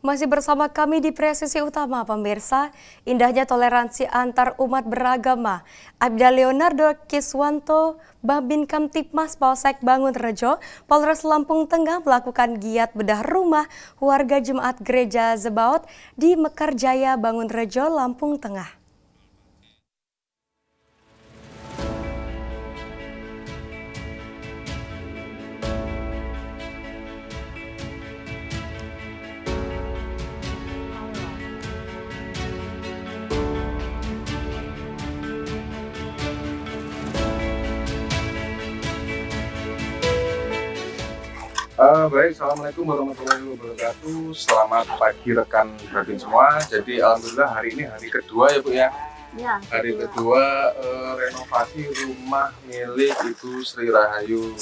Masih bersama kami di Presisi Utama, pemirsa. Indahnya toleransi antar umat beragama. Aibda Leonardo Kiswanto, Babin Kamtipmas Polsek Bangunrejo, Polres Lampung Tengah melakukan giat bedah rumah warga Jemaat Gereja Zebaot di Mekarjaya, Bangunrejo, Lampung Tengah. Baik, Assalamualaikum warahmatullahi wabarakatuh. Selamat pagi rekan Babin semua. Jadi alhamdulillah hari ini hari kedua ya Bu ya. Ya. Hari kedua renovasi rumah milik Ibu Sri Rahayu.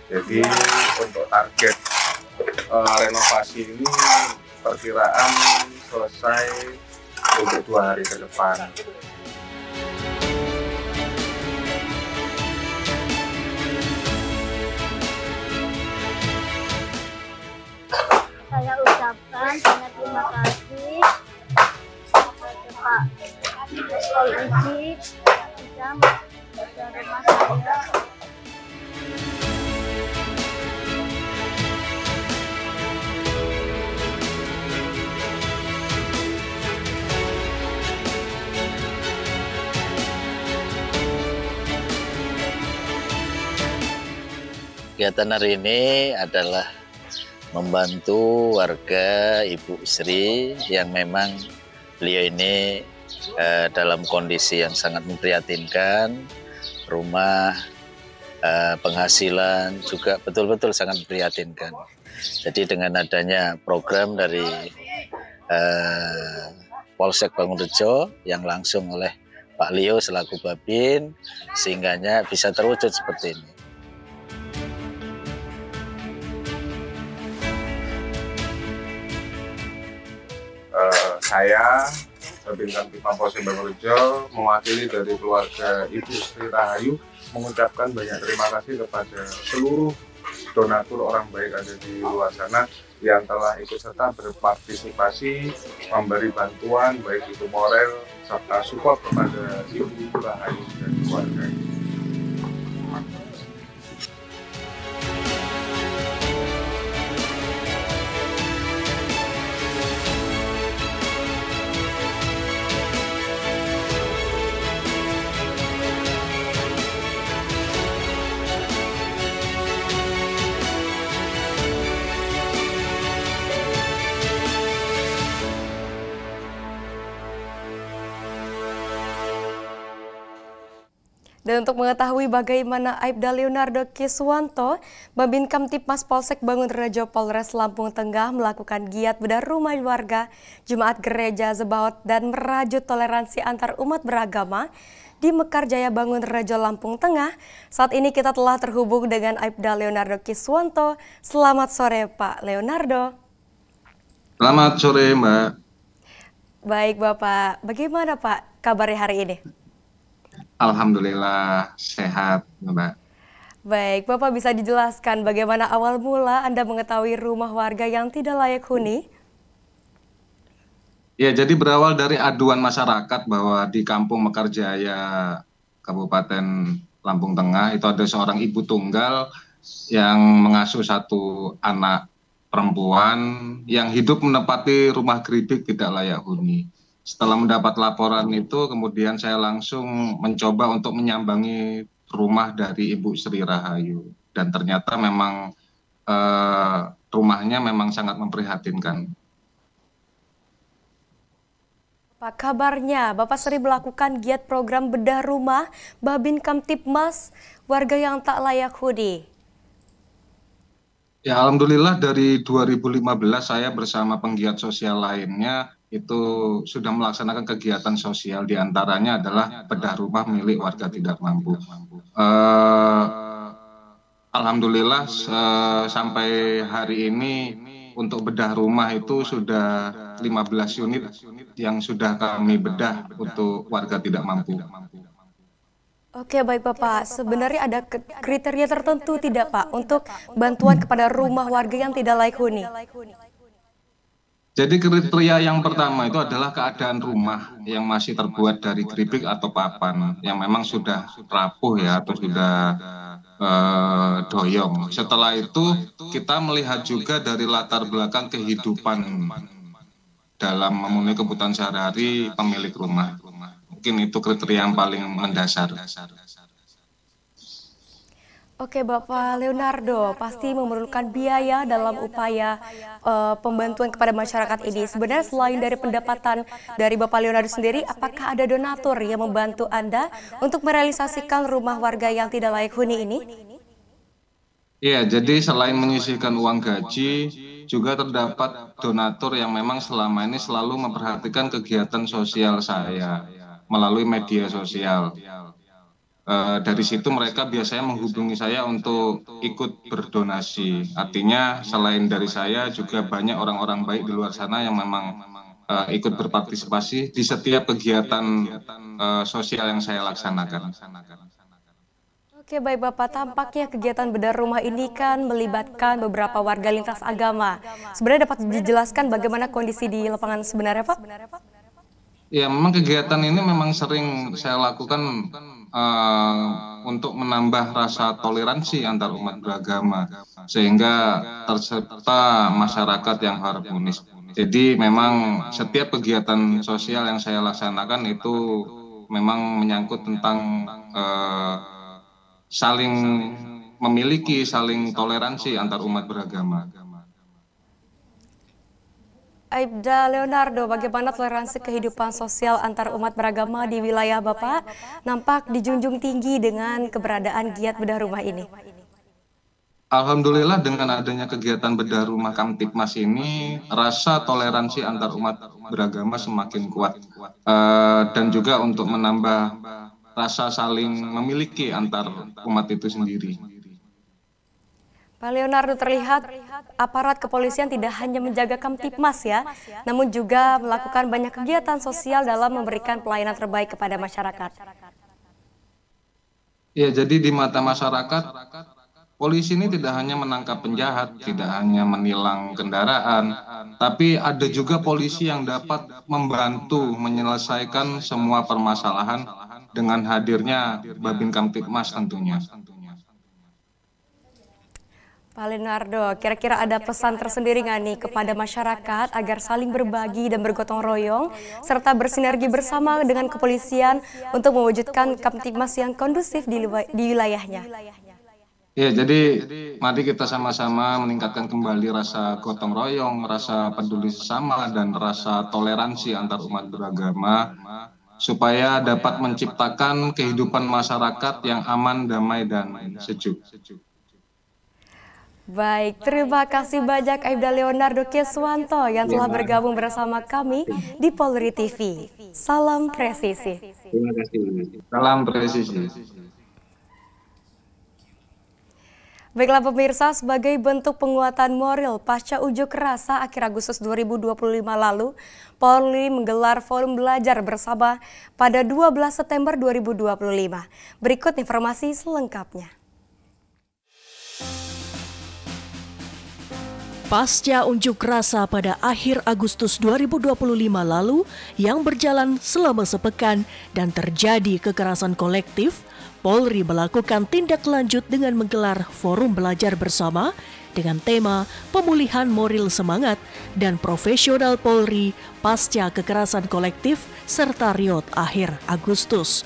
Jadi untuk target renovasi ini perkiraan selesai untuk 2 hari ke depan. Saya ucapkan banyak terima kasih kepada Pak Polisi yang sudah rumah saya. Kegiatan hari ini adalah membantu warga Ibu Sri yang memang beliau ini dalam kondisi yang sangat memprihatinkan, rumah, penghasilan juga betul-betul sangat memprihatinkan. Jadi dengan adanya program dari Polsek Bangunrejo yang langsung oleh Pak Leo selaku Babin, sehingganya bisa terwujud seperti ini. Saya, Babin Kamtipmas Polsek Bangunrejo, mewakili dari keluarga Ibu Sri Rahayu, mengucapkan banyak terima kasih kepada seluruh donatur orang baik ada di luar sana yang telah ikut serta berpartisipasi, memberi bantuan baik itu moral serta support kepada Ibu Rahayu dan keluarga. Dan untuk mengetahui bagaimana Aibda Leonardo Kiswanto, Babin Kamtipmas Polsek Bangunrejo Polres Lampung Tengah melakukan giat bedah rumah warga Jemaat Gereja Zebaot dan merajut toleransi antar umat beragama di Mekarjaya, Bangunrejo, Lampung Tengah. Saat ini kita telah terhubung dengan Aibda Leonardo Kiswanto. Selamat sore Pak Leonardo. Selamat sore Mbak. Baik Bapak, bagaimana Pak kabarnya hari ini? Alhamdulillah sehat, Mbak. Baik, Bapak bisa dijelaskan bagaimana awal mula Anda mengetahui rumah warga yang tidak layak huni? Ya, jadi berawal dari aduan masyarakat bahwa di Kampung Mekarjaya, Kabupaten Lampung Tengah, itu ada seorang ibu tunggal yang mengasuh 1 anak perempuan yang hidup menempati rumah geridik tidak layak huni. Setelah mendapat laporan itu, kemudian saya langsung mencoba untuk menyambangi rumah dari Ibu Sri Rahayu. Dan ternyata memang rumahnya memang sangat memprihatinkan. Apa kabarnya Bapak sering melakukan giat program bedah rumah Babin Kamtipmas warga yang tak layak huni? Ya, alhamdulillah dari 2015 saya bersama penggiat sosial lainnya itu sudah melaksanakan kegiatan sosial, diantaranya adalah bedah rumah milik warga tidak mampu. Alhamdulillah sampai hari ini untuk bedah rumah itu sudah 15 unit yang sudah kami bedah untuk warga tidak mampu. Oke, baik Bapak. Sebenarnya ada kriteria tertentu tidak Pak untuk bantuan kepada rumah warga yang tidak layak huni? Jadi kriteria yang pertama itu adalah keadaan rumah yang masih terbuat dari keripik atau papan yang memang sudah rapuh ya atau sudah doyong. Setelah itu kita melihat juga dari latar belakang kehidupan dalam memenuhi kebutuhan sehari-hari pemilik rumah. Mungkin itu kriteria yang paling mendasar. Oke, Bapak Leonardo, pasti memerlukan biaya dalam upaya pembantuan kepada masyarakat ini. Sebenarnya selain dari pendapatan dari Bapak Leonardo sendiri, apakah ada donatur yang membantu Anda untuk merealisasikan rumah warga yang tidak layak huni ini? Iya, jadi selain menyisihkan uang gaji, juga terdapat donatur yang memang selama ini selalu memperhatikan kegiatan sosial saya melalui media sosial. Dari situ mereka biasanya menghubungi saya untuk ikut berdonasi. Artinya selain dari saya juga banyak orang-orang baik di luar sana yang memang ikut berpartisipasi di setiap kegiatan sosial yang saya laksanakan. Oke, baik Bapak, tampaknya kegiatan bedah rumah ini kan melibatkan beberapa warga lintas agama. Sebenarnya dapat dijelaskan bagaimana kondisi di lapangan sebenarnya, Pak? Ya, memang kegiatan ini memang sering saya lakukan untuk menambah rasa toleransi antar umat beragama sehingga tercipta masyarakat yang harmonis. Jadi memang setiap kegiatan sosial yang saya laksanakan itu memang menyangkut tentang saling memiliki, saling toleransi antar umat beragama. Aibda Leonardo, bagaimana toleransi kehidupan sosial antar umat beragama di wilayah Bapak nampak dijunjung tinggi dengan keberadaan giat bedah rumah ini? Alhamdulillah dengan adanya kegiatan bedah rumah Kamtipmas ini, rasa toleransi antar umat beragama semakin kuat. Dan juga untuk menambah rasa saling memiliki antar umat itu sendiri. Pak Leonardo, terlihat aparat kepolisian tidak hanya menjaga Kamtipmas ya, namun juga melakukan banyak kegiatan sosial dalam memberikan pelayanan terbaik kepada masyarakat. Ya, jadi di mata masyarakat, polisi ini tidak hanya menangkap penjahat, tidak hanya menilang kendaraan, tapi ada juga polisi yang dapat membantu menyelesaikan semua permasalahan dengan hadirnya Babin Kamtipmas tentunya. Pak Leonardo, kira-kira ada pesan tersendiri nggak nih kepada masyarakat agar saling berbagi dan bergotong royong, serta bersinergi bersama dengan kepolisian untuk mewujudkan Kamtipmas yang kondusif di wilayahnya? Ya, jadi mari kita sama-sama meningkatkan kembali rasa gotong royong, rasa peduli sesama, dan rasa toleransi antar umat beragama, supaya dapat menciptakan kehidupan masyarakat yang aman, damai, dan sejuk. Baik, terima kasih banyak Aibda Leonardo Kiswanto yang telah bergabung bersama kami di Polri TV. Salam presisi. Terima kasih. Salam presisi. Baiklah pemirsa, sebagai bentuk penguatan moral pasca unjuk rasa akhir Agustus 2025 lalu, Polri menggelar forum belajar bersama pada 12 September 2025. Berikut informasi selengkapnya. Pasca unjuk rasa pada akhir Agustus 2025 lalu yang berjalan selama sepekan dan terjadi kekerasan kolektif, Polri melakukan tindak lanjut dengan menggelar forum belajar bersama dengan tema pemulihan moral semangat dan profesional Polri pasca kekerasan kolektif serta riot akhir Agustus.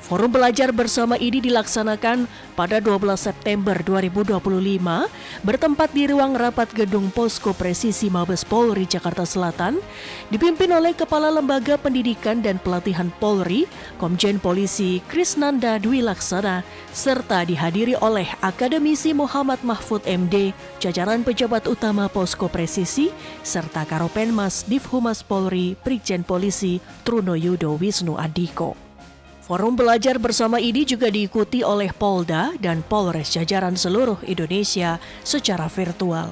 Forum belajar bersama ini dilaksanakan pada 12 September 2025 bertempat di ruang rapat gedung Posko Presisi Mabes Polri Jakarta Selatan, dipimpin oleh Kepala Lembaga Pendidikan dan Pelatihan Polri, Komjen Polisi Krisnanda Dwi Laksana, serta dihadiri oleh Akademisi Muhammad Mahfud MD, jajaran pejabat utama Posko Presisi, serta Karopenmas Divhumas Polri Brigjen Polisi Truno Yudo Wisnu Andiko. Forum belajar bersama ini juga diikuti oleh Polda dan Polres jajaran seluruh Indonesia secara virtual.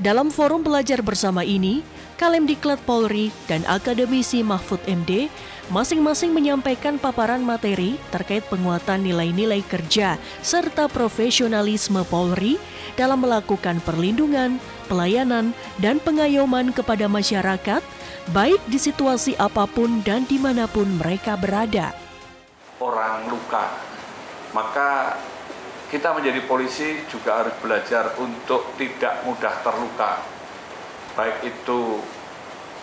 Dalam forum belajar bersama ini, Kalemdiklat Polri, dan Akademisi Mahfud MD masing-masing menyampaikan paparan materi terkait penguatan nilai-nilai kerja serta profesionalisme Polri dalam melakukan perlindungan, pelayanan, dan pengayoman kepada masyarakat, baik di situasi apapun dan dimanapun mereka berada. Orang luka, maka kita menjadi polisi juga harus belajar untuk tidak mudah terluka. Baik itu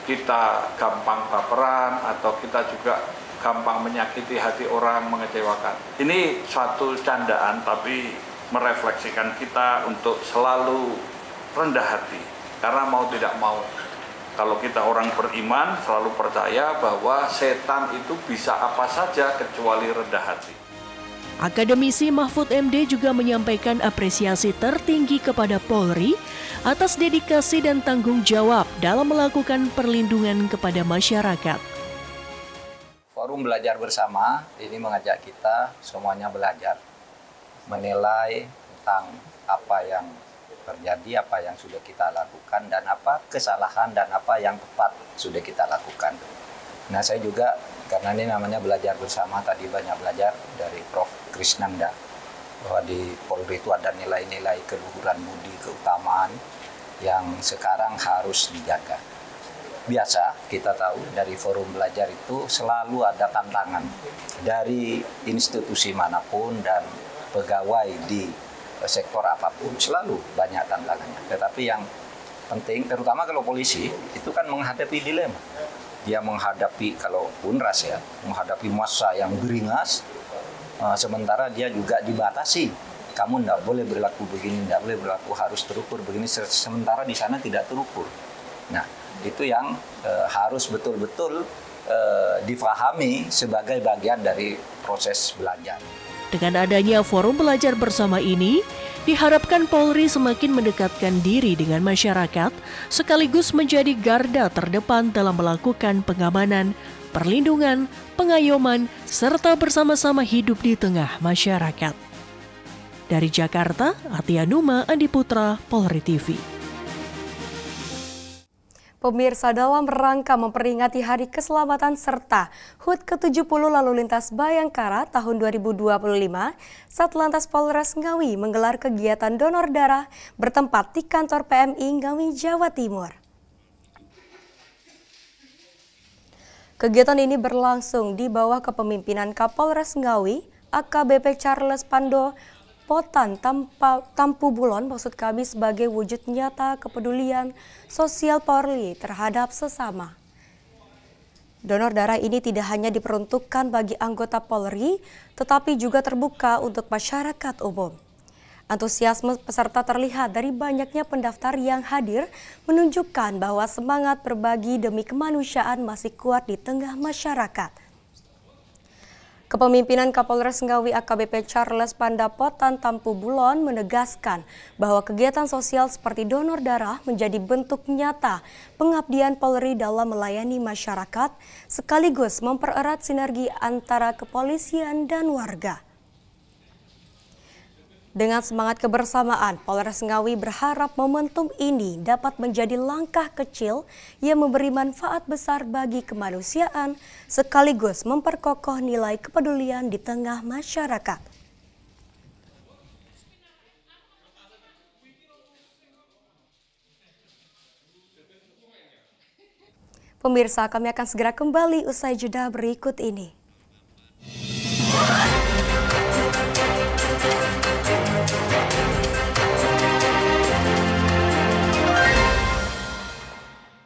kita gampang baperan atau kita juga gampang menyakiti hati orang, mengecewakan. Ini suatu candaan tapi merefleksikan kita untuk selalu rendah hati. Karena mau tidak mau, kalau kita orang beriman selalu percaya bahwa setan itu bisa apa saja kecuali rendah hati. Akademisi Mahfud MD juga menyampaikan apresiasi tertinggi kepada Polri atas dedikasi dan tanggung jawab dalam melakukan perlindungan kepada masyarakat. Forum belajar bersama ini mengajak kita semuanya belajar, menilai tentang apa yang terjadi, apa yang sudah kita lakukan, dan apa kesalahan dan apa yang tepat sudah kita lakukan. Nah, saya juga karena ini namanya belajar bersama, tadi banyak belajar dari Prof. Krisnanda bahwa di Polri itu ada nilai-nilai keluhuran budi, keutamaan yang sekarang harus dijaga. Biasa kita tahu dari forum belajar itu selalu ada tantangan dari institusi manapun dan pegawai di sektor apapun, selalu banyak tantangannya. Tetapi yang penting, terutama kalau polisi, itu kan menghadapi dilema. Dia menghadapi, kalau UNRAS ya, menghadapi massa yang beringas, sementara dia juga dibatasi. Kamu tidak boleh berlaku begini, tidak boleh berlaku, harus terukur begini, sementara di sana tidak terukur. Nah, itu yang harus betul-betul difahami sebagai bagian dari proses belajar. Dengan adanya forum belajar bersama ini, diharapkan Polri semakin mendekatkan diri dengan masyarakat, sekaligus menjadi garda terdepan dalam melakukan pengamanan, perlindungan, pengayoman, serta bersama-sama hidup di tengah masyarakat. Dari Jakarta, Atia Numa, Andi Putra, Polri TV. Pemirsa, dalam rangka memperingati Hari Keselamatan serta HUT ke-70 Lalu Lintas Bayangkara tahun 2025, Satlantas Polres Ngawi menggelar kegiatan donor darah bertempat di kantor PMI Ngawi, Jawa Timur. Kegiatan ini berlangsung di bawah kepemimpinan Kapolres Ngawi, AKBP Charles Pando Potan Tampu Bulon, maksud kami sebagai wujud nyata kepedulian sosial Polri terhadap sesama. Donor darah ini tidak hanya diperuntukkan bagi anggota Polri, tetapi juga terbuka untuk masyarakat umum. Antusiasme peserta terlihat dari banyaknya pendaftar yang hadir, menunjukkan bahwa semangat berbagi demi kemanusiaan masih kuat di tengah masyarakat. Kepemimpinan Kapolres Ngawi AKBP Charles Pandapotan Tampu Bulon menegaskan bahwa kegiatan sosial seperti donor darah menjadi bentuk nyata pengabdian Polri dalam melayani masyarakat, sekaligus mempererat sinergi antara kepolisian dan warga. Dengan semangat kebersamaan, Polres Ngawi berharap momentum ini dapat menjadi langkah kecil yang memberi manfaat besar bagi kemanusiaan, sekaligus memperkokoh nilai kepedulian di tengah masyarakat. Pemirsa, kami akan segera kembali usai jeda berikut ini.